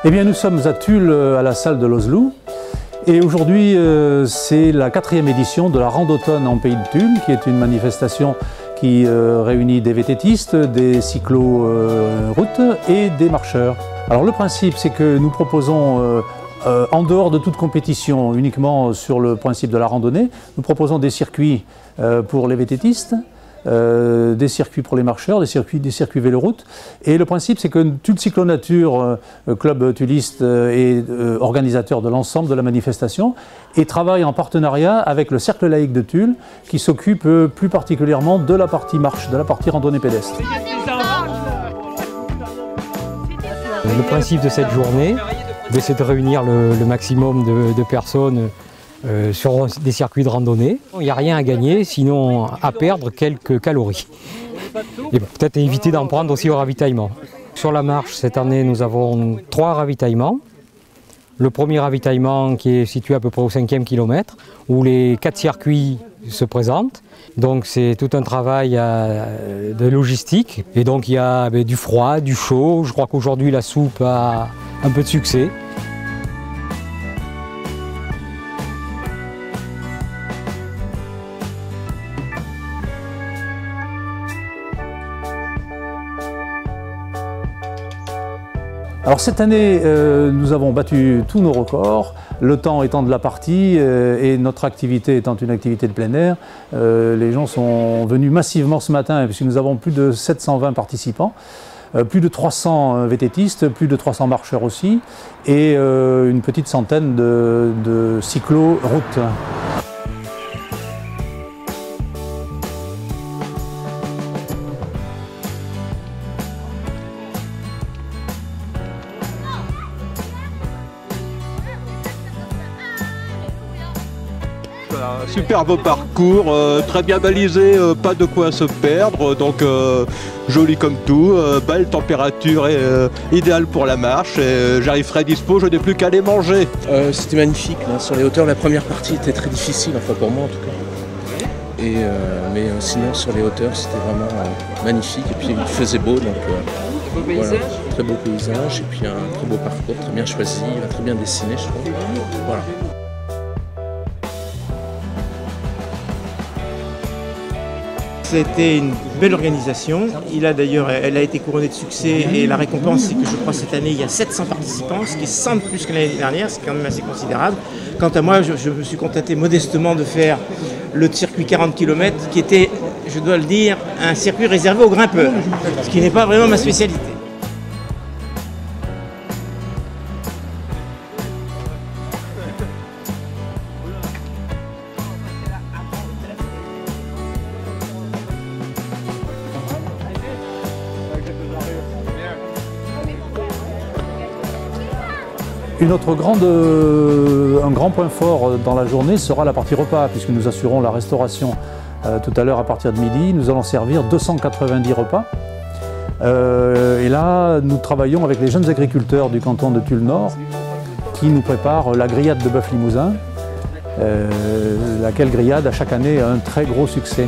Eh bien, nous sommes à Tulle, à la salle de l'Ozlou. Et aujourd'hui, c'est la 4e édition de la Randautomne en Pays de Tulle, qui est une manifestation qui réunit des vététistes, des cyclo-routes et des marcheurs. Alors le principe, c'est que nous proposons, en dehors de toute compétition, uniquement sur le principe de la randonnée, nous proposons des circuits pour les vététistes, des circuits pour les marcheurs, des circuits véloroute. Et le principe, c'est que Tulle Cyclo-Nature, club tulliste, est organisateur de l'ensemble de la manifestation et travaille en partenariat avec le Cercle laïque de Tulle, qui s'occupe plus particulièrement de la partie marche, de la partie randonnée pédestre. Le principe de cette journée, c'est de réunir le maximum de personnes sur des circuits de randonnée. Il n'y a rien à gagner, sinon à perdre quelques calories. Et peut-être éviter d'en prendre aussi au ravitaillement. Sur la marche, cette année, nous avons 3 ravitaillements. Le premier ravitaillement qui est situé à peu près au 5e kilomètre, où les 4 circuits se présentent. Donc c'est tout un travail de logistique. Et donc il y a du froid, du chaud. Je crois qu'aujourd'hui la soupe a un peu de succès. Alors cette année, nous avons battu tous nos records, le temps étant de la partie et notre activité étant une activité de plein air. Les gens sont venus massivement ce matin puisque nous avons plus de 720 participants, plus de 300 vététistes, plus de 300 marcheurs aussi et une petite centaine de cyclo-routes. Un super beau parcours, très bien balisé, pas de quoi se perdre, donc joli comme tout, belle température et idéale pour la marche. J'arriverai dispo, je n'ai plus qu'à aller manger. C'était magnifique, là, sur les hauteurs, la première partie était très difficile, enfin pour moi en tout cas. Mais sinon sur les hauteurs c'était vraiment magnifique et puis il faisait beau, donc voilà, très beau paysage et puis un très beau parcours, très bien choisi, très bien dessiné je trouve. Voilà. C'était une belle organisation. Elle a été couronnée de succès et la récompense, c'est que je crois cette année il y a 700 participants, ce qui est 100 de plus que l'année dernière, c'est quand même assez considérable. Quant à moi, je me suis contenté modestement de faire le circuit 40 km qui était, je dois le dire, un circuit réservé aux grimpeurs, ce qui n'est pas vraiment ma spécialité. Un grand point fort dans la journée sera la partie repas, puisque nous assurons la restauration tout à l'heure à partir de midi. Nous allons servir 290 repas. Et là, nous travaillons avec les jeunes agriculteurs du canton de Tulle-Nord qui nous préparent la grillade de bœuf limousin, laquelle grillade à chaque année a un très gros succès.